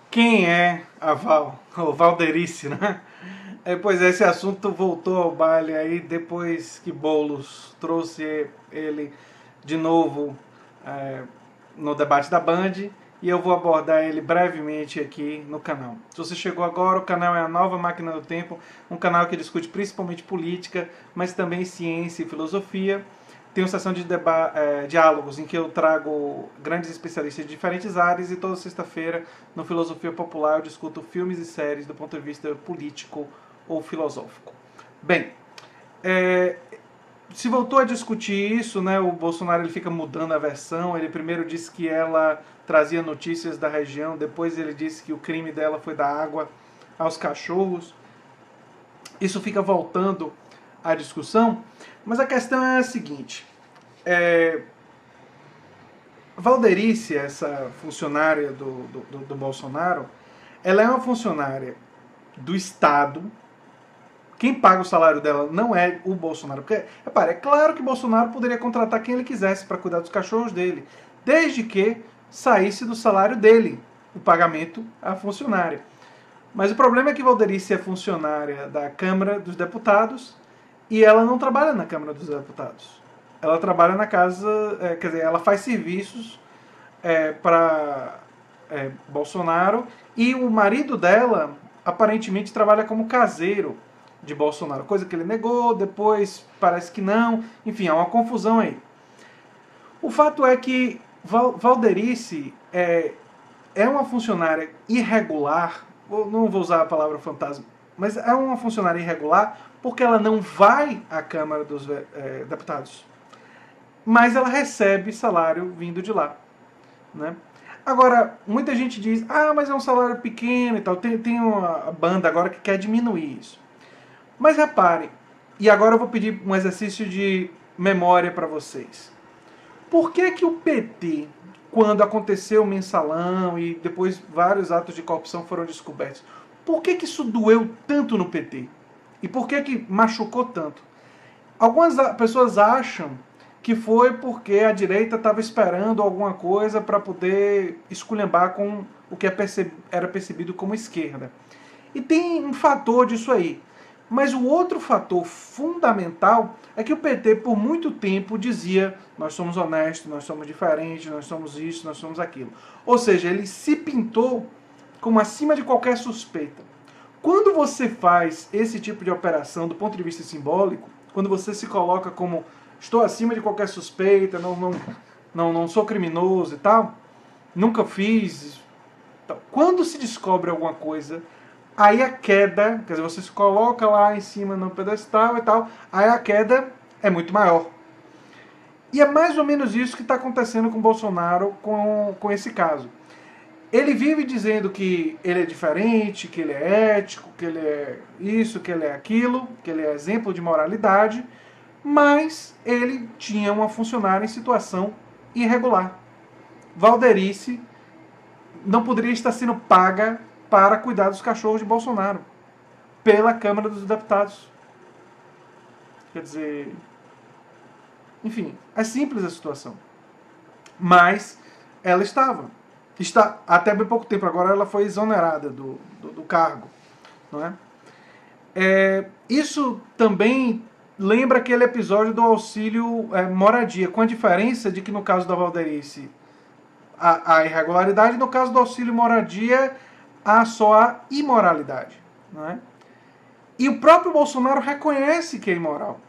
Quem é a Val? O Valderice, né? Pois é, esse assunto voltou ao baile aí depois que Boulos trouxe ele de novo é, no debate da Band, e eu vou abordar ele brevemente aqui no canal. Se você chegou agora, o canal é a Nova Máquina do Tempo, um canal que discute principalmente política, mas também ciência e filosofia. Tem uma sessão de diálogos em que eu trago grandes especialistas de diferentes áreas, e toda sexta-feira, no Filosofia Popular, eu discuto filmes e séries do ponto de vista político ou filosófico. Bem, se voltou a discutir isso, né? O Bolsonaro ele fica mudando a versão. Ele primeiro disse que ela trazia notícias da região, depois ele disse que o crime dela foi dar água aos cachorros. Isso fica voltando à discussão, mas a questão é a seguinte: Valderice, essa funcionária do Bolsonaro, ela é uma funcionária do Estado. Quem paga o salário dela não é o Bolsonaro. Porque, repare, é claro que o Bolsonaro poderia contratar quem ele quisesse para cuidar dos cachorros dele, desde que saísse do salário dele o pagamento à funcionária. Mas o problema é que Valderice é funcionária da Câmara dos Deputados e ela não trabalha na Câmara dos Deputados. Ela trabalha na casa, quer dizer, ela faz serviços para Bolsonaro, e o marido dela aparentemente trabalha como caseiro de Bolsonaro, coisa que ele negou, depois parece que não, enfim, há uma confusão aí. O fato é que Valderice é uma funcionária irregular, não vou usar a palavra fantasma, mas é uma funcionária irregular porque ela não vai à Câmara dos Deputados, mas ela recebe salário vindo de lá, né? Agora, muita gente diz, mas é um salário pequeno e tal. Tem uma banda agora que quer diminuir isso. Mas repare, e agora eu vou pedir um exercício de memória para vocês. Por que que o PT, quando aconteceu o mensalão e depois vários atos de corrupção foram descobertos, por que que isso doeu tanto no PT? E por que que machucou tanto? Algumas pessoas acham que foi porque a direita estava esperando alguma coisa para poder esculhambar com o que era percebido como esquerda. E tem um fator disso aí. Mas o outro fator fundamental é que o PT, por muito tempo, dizia: nós somos honestos, nós somos diferentes, nós somos isso, nós somos aquilo. Ou seja, ele se pintou como acima de qualquer suspeita. Quando você faz esse tipo de operação do ponto de vista simbólico, quando você se coloca como estou acima de qualquer suspeita, não sou criminoso e tal, nunca fiz. Quando se descobre alguma coisa, aí a queda, quer dizer, você se coloca lá em cima no pedestal e tal, aí a queda é muito maior. E é mais ou menos isso que está acontecendo com o Bolsonaro com esse caso. Ele vive dizendo que ele é diferente, que ele é ético, que ele é isso, que ele é aquilo, que ele é exemplo de moralidade, mas ele tinha uma funcionária em situação irregular. Valderice não poderia estar sendo paga para cuidar dos cachorros de Bolsonaro pela Câmara dos Deputados. Quer dizer, enfim, é simples a situação. Mas ela está até bem pouco tempo agora, ela foi exonerada do cargo, não é? Isso também lembra aquele episódio do auxílio moradia, com a diferença de que no caso da Valderice há irregularidade, no caso do auxílio moradia há só a imoralidade, não é? E o próprio Bolsonaro reconhece que é imoral,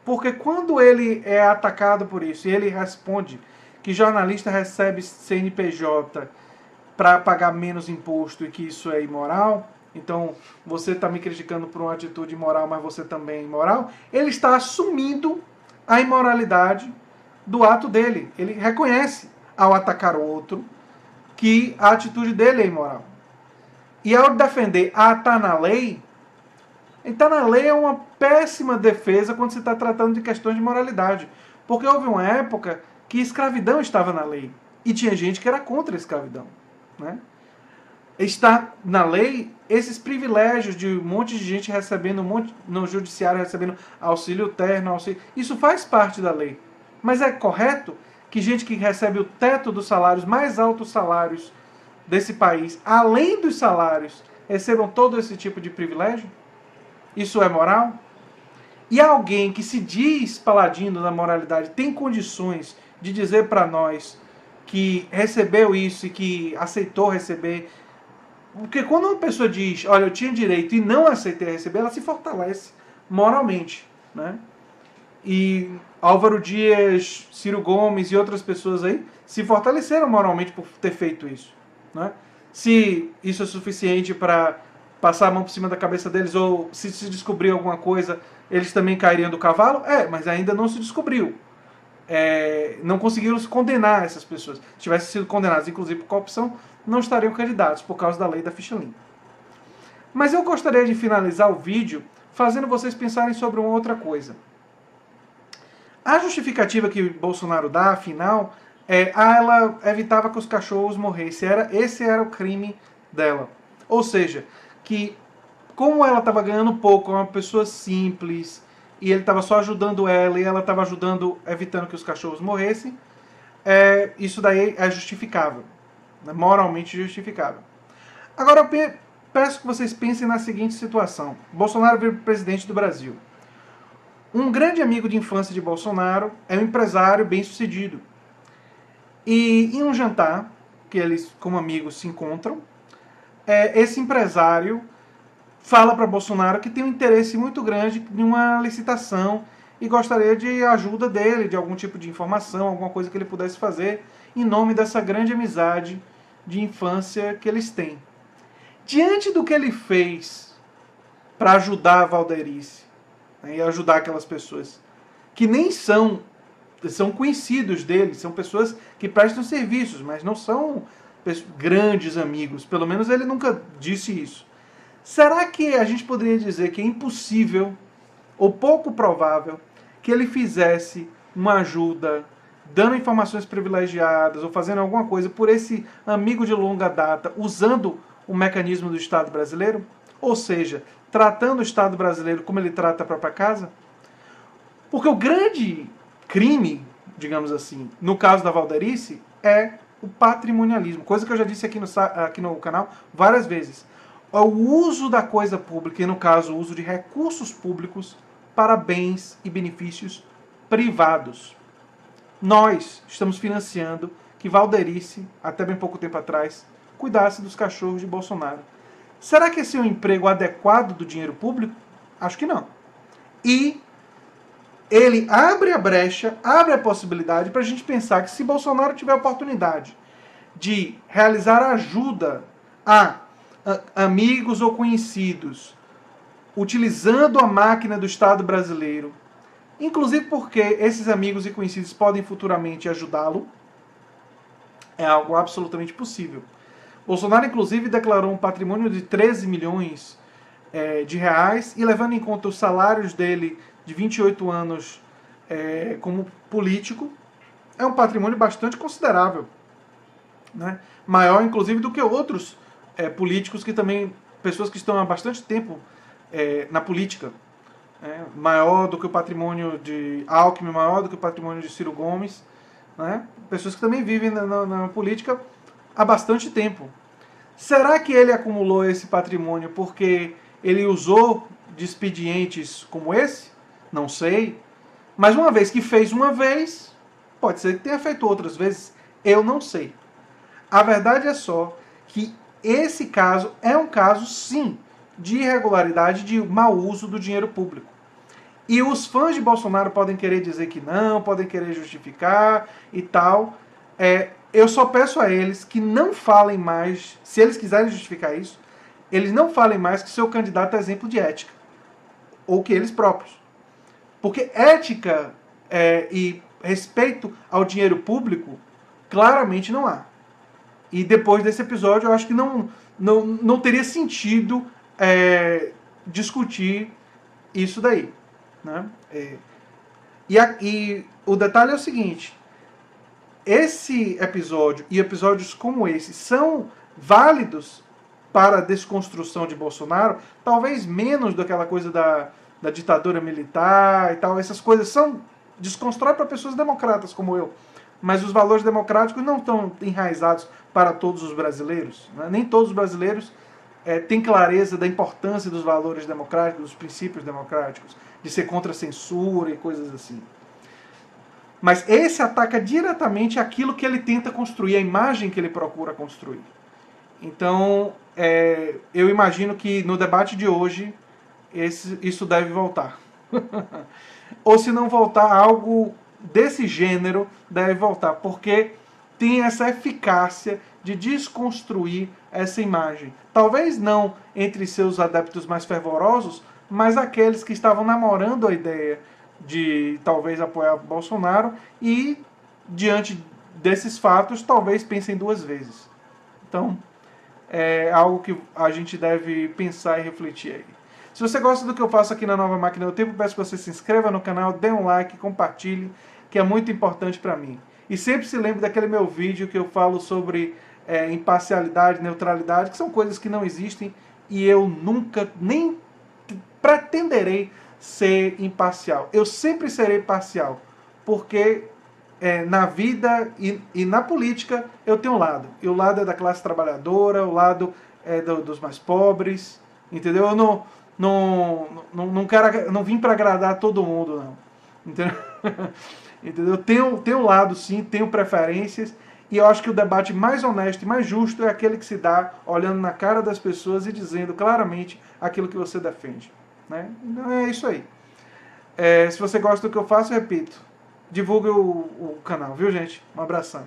porque quando ele é atacado por isso e ele responde que jornalista recebe CNPJ para pagar menos imposto e que isso é imoral, então você está me criticando por uma atitude imoral, mas você também é imoral, ele está assumindo a imoralidade do ato dele. Ele reconhece, ao atacar o outro, que a atitude dele é imoral. E ao defender está na lei, está na lei é uma péssima defesa quando se está tratando de questões de moralidade. Porque houve uma época que escravidão estava na lei. E tinha gente que era contra a escravidão, né? Está na lei esses privilégios de um monte de gente recebendo, no judiciário recebendo auxílio terno, auxílio. Isso faz parte da lei. Mas é correto que gente que recebe o teto dos salários, mais altos salários desse país, além dos salários, recebam todo esse tipo de privilégio? Isso é moral? E alguém que se diz paladino da moralidade tem condições de dizer para nós que recebeu isso e que aceitou receber? Porque quando uma pessoa diz, olha, eu tinha direito e não aceitei receber, ela se fortalece moralmente, né? E Álvaro Dias, Ciro Gomes e outras pessoas aí se fortaleceram moralmente por ter feito isso, né? Se isso é suficiente para passar a mão por cima da cabeça deles, ou se descobrir alguma coisa, eles também cairiam do cavalo? Mas ainda não se descobriu. Não conseguiram se condenar essas pessoas. Se tivessem sido condenados, inclusive por corrupção, não estariam candidatos por causa da lei da ficha limpa. Mas eu gostaria de finalizar o vídeo fazendo vocês pensarem sobre uma outra coisa. A justificativa que Bolsonaro dá, afinal, ela evitava que os cachorros morressem. Esse era o crime dela. Ou seja, que como ela estava ganhando pouco, uma pessoa simples, e ele estava só ajudando ela, e ela estava ajudando, evitando que os cachorros morressem, isso daí é justificável. Né? Moralmente justificável. Agora eu peço que vocês pensem na seguinte situação. Bolsonaro vira presidente do Brasil. Um grande amigo de infância de Bolsonaro é um empresário bem-sucedido. E em um jantar, que eles como amigos se encontram, esse empresário fala para Bolsonaro que tem um interesse muito grande em uma licitação e gostaria de ajuda dele, de algum tipo de informação, alguma coisa que ele pudesse fazer em nome dessa grande amizade de infância que eles têm. Diante do que ele fez para ajudar a Valderice, né, e ajudar aquelas pessoas que nem são conhecidos dele, são pessoas que prestam serviços, mas não são grandes amigos, pelo menos ele nunca disse isso. Será que a gente poderia dizer que é impossível ou pouco provável que ele fizesse uma ajuda, dando informações privilegiadas ou fazendo alguma coisa por esse amigo de longa data, usando o mecanismo do Estado brasileiro? Ou seja, tratando o Estado brasileiro como ele trata a própria casa? Porque o grande crime, digamos assim, no caso da Valderice, é o patrimonialismo. Coisa que eu já disse aqui no canal várias vezes. É o uso da coisa pública, e no caso o uso de recursos públicos para bens e benefícios privados. Nós estamos financiando que Valderice, até bem pouco tempo atrás, cuidasse dos cachorros de Bolsonaro. Será que esse é um emprego adequado do dinheiro público? Acho que não. E ele abre a brecha, abre a possibilidade para a gente pensar que se Bolsonaro tiver a oportunidade de realizar ajuda a amigos ou conhecidos, utilizando a máquina do Estado brasileiro, inclusive porque esses amigos e conhecidos podem futuramente ajudá-lo, é algo absolutamente possível. Bolsonaro, inclusive, declarou um patrimônio de 13 milhões de reais, e levando em conta os salários dele de 28 anos como político, é um patrimônio bastante considerável, né? Maior, inclusive, do que outros políticos que também, pessoas que estão há bastante tempo na política. Maior do que o patrimônio de Alckmin, maior do que o patrimônio de Ciro Gomes, né? Pessoas que também vivem na política há bastante tempo. Será que ele acumulou esse patrimônio porque ele usou de expedientes como esse? Não sei. Mas uma vez que fez uma vez, pode ser que tenha feito outras vezes. Eu não sei. A verdade é só que esse caso é um caso, sim, de irregularidade, de mau uso do dinheiro público. E os fãs de Bolsonaro podem querer dizer que não, podem querer justificar e tal. Eu só peço a eles que não falem mais, se eles quiserem justificar isso, eles não falem mais que seu candidato é exemplo de ética. Ou que eles próprios. Porque ética e respeito ao dinheiro público, claramente não há. E depois desse episódio, eu acho que não teria sentido discutir isso daí. Né? E o detalhe é o seguinte: esse episódio e episódios como esse são válidos para a desconstrução de Bolsonaro, talvez menos daquela coisa da ditadura militar e tal. Essas coisas desconstrói para pessoas democratas como eu. Mas os valores democráticos não estão enraizados para todos os brasileiros. Né? Nem todos os brasileiros têm clareza da importância dos valores democráticos, dos princípios democráticos, de ser contra a censura e coisas assim. Mas esse ataca diretamente aquilo que ele tenta construir, a imagem que ele procura construir. Então, eu imagino que no debate de hoje, isso deve voltar. Ou se não voltar, algo desse gênero deve voltar, porque tem essa eficácia de desconstruir essa imagem. Talvez não entre seus adeptos mais fervorosos, mas aqueles que estavam namorando a ideia de talvez apoiar Bolsonaro e, diante desses fatos, talvez pensem duas vezes. Então, é algo que a gente deve pensar e refletir aí. Se você gosta do que eu faço aqui na Nova Máquina do Tempo, peço que você se inscreva no canal, dê um like, compartilhe, que é muito importante para mim. E sempre se lembre daquele meu vídeo que eu falo sobre imparcialidade, neutralidade, que são coisas que não existem e eu nunca nem pretenderei ser imparcial. Eu sempre serei parcial, porque na vida e na política eu tenho um lado. E o lado é da classe trabalhadora, o lado dos mais pobres, entendeu? Eu não vim para agradar todo mundo, não. Entendeu? Entendeu? Tenho um lado, sim, tenho preferências, e eu acho que o debate mais honesto e mais justo é aquele que se dá olhando na cara das pessoas e dizendo claramente aquilo que você defende. Né? Então é isso aí. Se você gosta do que eu faço, repito, divulgue o canal, viu, gente? Um abração.